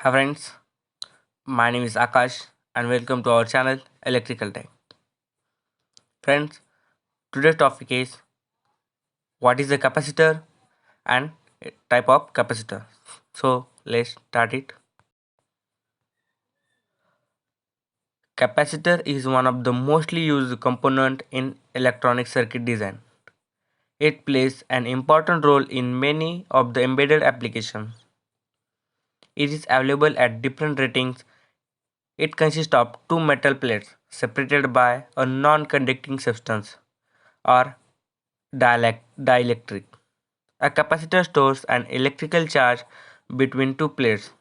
Hi friends, my name is Akash and welcome to our channel Electrical Tech. Friends, today's topic is what is a capacitor and a type of capacitor. So let's start it. Capacitor is one of the mostly used component in electronic circuit design. It plays an important role in many of the embedded applications. It is available at different ratings. It consists of two metal plates separated by a non-conducting substance or dielectric. A capacitor stores an electrical charge between two plates.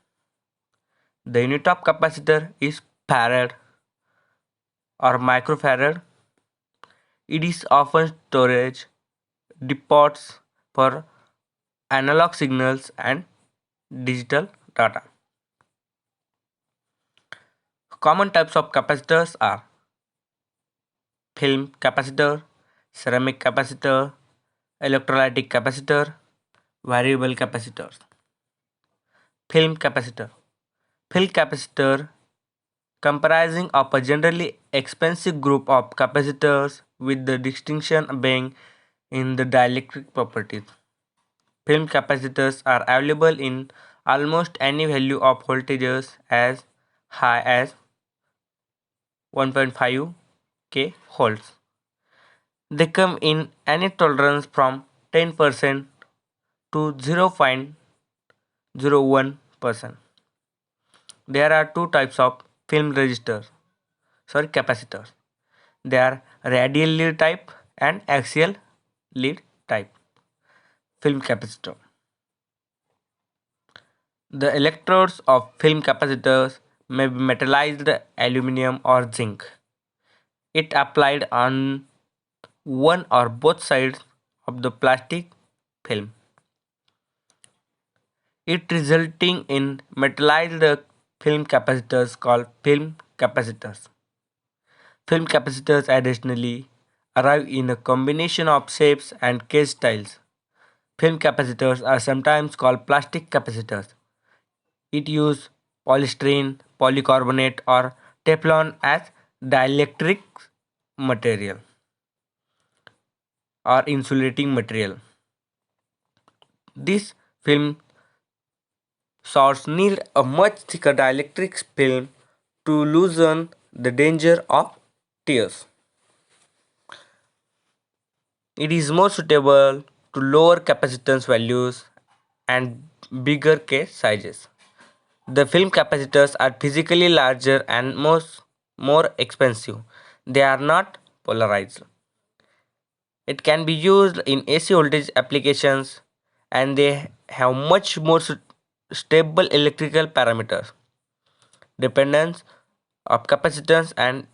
The unit of capacitor is farad or microfarad. It is often storage depots for analog signals and digital data. Common types of capacitors are film capacitor, ceramic capacitor, electrolytic capacitor, variable capacitors. Film capacitor. Film capacitor comprising of a generally expensive group of capacitors with the distinction being in the dielectric properties. Film capacitors are available in almost any value of voltages as high as 1.5 k volts. They come in any tolerance from 10% to 0.01%. There are two types of film capacitors. They are radial lead type and axial lead type film capacitor. The electrodes of film capacitors may be metallized aluminum or zinc. It applied on one or both sides of the plastic film. It resulting in metallized film capacitors called film capacitors. Film capacitors additionally arrive in a combination of shapes and case styles. Film capacitors are sometimes called plastic capacitors. It uses polystyrene, polycarbonate, or Teflon as dielectric material or insulating material. This film source need a much thicker dielectric film to loosen the danger of tears. It is more suitable to lower capacitance values and bigger case sizes. The film capacitors are physically larger and more expensive. They are not polarized. It can be used in AC voltage applications and they have much more stable electrical parameters, dependence of capacitance and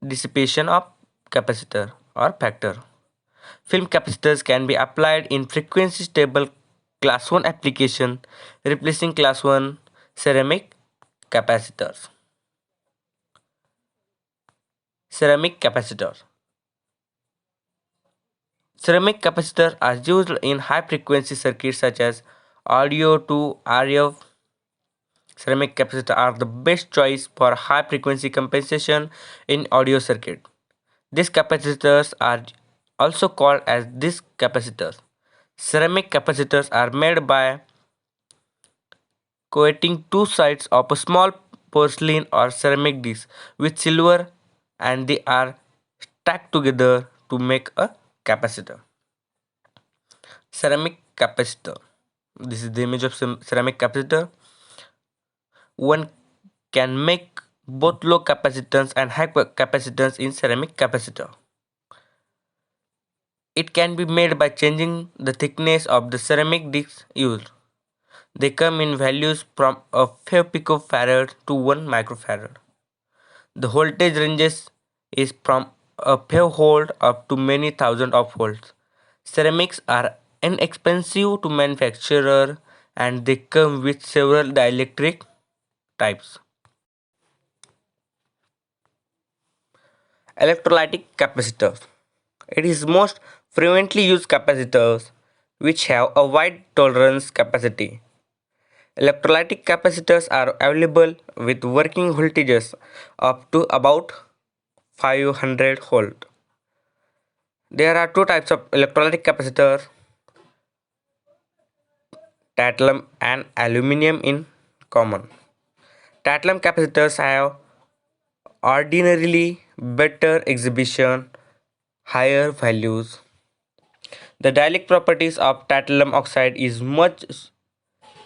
dissipation of capacitor or factor. Film capacitors can be applied in frequency stable class 1 application, replacing class 1 ceramic capacitors. Ceramic capacitors. Ceramic capacitors are used in high frequency circuits such as audio to RF. Ceramic capacitors are the best choice for high frequency compensation in audio circuit. These capacitors are also called as disc capacitors. Ceramic capacitors are made by coating two sides of a small porcelain or ceramic disc with silver and they are stacked together to make a capacitor. Ceramic capacitor. This is the image of ceramic capacitor. One can make both low capacitance and high capacitance in ceramic capacitor. It can be made by changing the thickness of the ceramic discs used. They come in values from a few picofarad to 1 microfarad. The voltage ranges is from a few volt up to many thousand of volts. Ceramics are inexpensive to manufacture and they come with several dielectric types. Electrolytic capacitors. It is most frequently used capacitors which have a wide tolerance capacity. Electrolytic capacitors are available with working voltages up to about 500 volt. There are two types of electrolytic capacitors, tantalum and aluminum in common. Tantalum capacitors have ordinarily better exhibition, higher values. The dielectric properties of tantalum oxide is much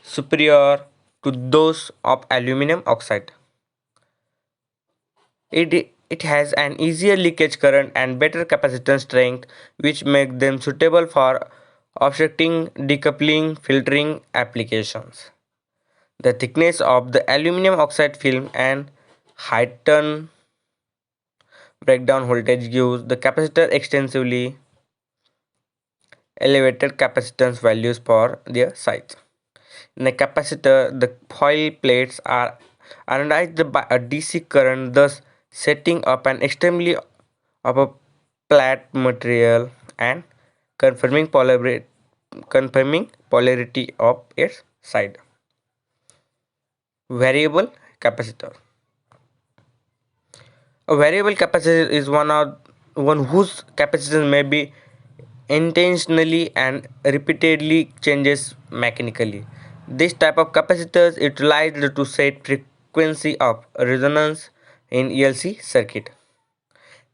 superior to those of aluminum oxide. It has an easier leakage current and better capacitance strength, which make them suitable for offsetting, decoupling, filtering applications. The thickness of the aluminum oxide film and heightened breakdown voltage gives the capacitor extensively elevated capacitance values for their size. In a capacitor, the foil plates are anodized by a DC current, thus setting up an extremely of a flat material and confirming polarity of its side. Variable capacitor. A variable capacitor is one whose capacitance may be intentionally and repeatedly changes mechanically. This type of capacitors is utilized to set frequency of resonance in ELC circuit,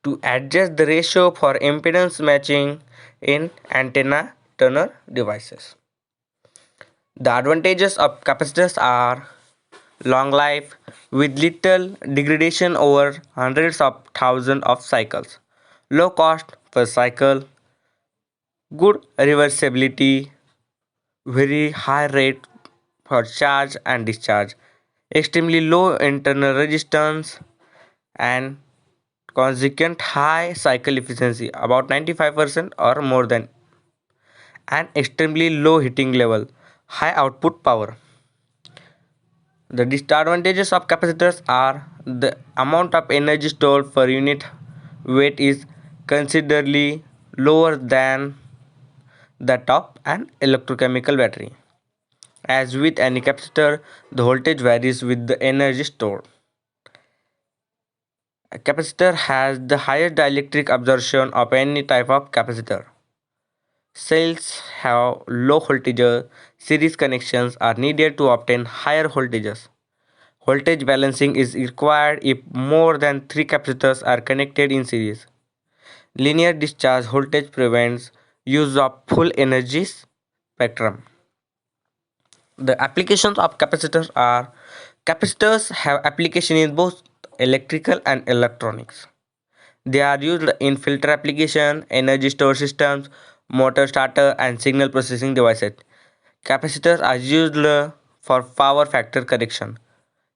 to adjust the ratio for impedance matching in antenna tuner devices. The advantages of capacitors are long life with little degradation over hundreds of thousands of cycles, low cost per cycle, good reversibility, very high rate for charge and discharge, extremely low internal resistance, and consequent high cycle efficiency about 95% or more than, and extremely low heating level, high output power. The disadvantages of capacitors are the amount of energy stored per unit weight is considerably lower than that of an electrochemical battery. As with any capacitor, the voltage varies with the energy stored. A capacitor has the highest dielectric absorption of any type of capacitor. Cells have low voltages. Series connections are needed to obtain higher voltages. Voltage balancing is required if more than 3 capacitors are connected in series. Linear discharge voltage prevents use of full energy spectrum. The applications of capacitors have application in both electrical and electronics. They are used in filter application, energy store systems, motor starter and signal processing devices. Capacitors are used for power factor correction.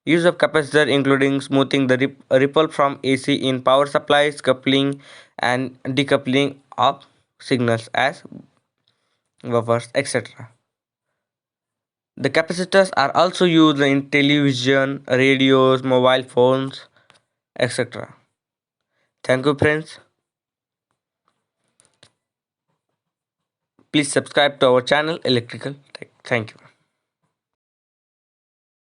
Use of capacitor including smoothing the ripple from AC in power supplies, coupling and decoupling of signals as buffers, etc. The capacitors are also used in television, radios, mobile phones, etc. Thank you, friends. Please subscribe to our channel Electrical Tech. Thank you.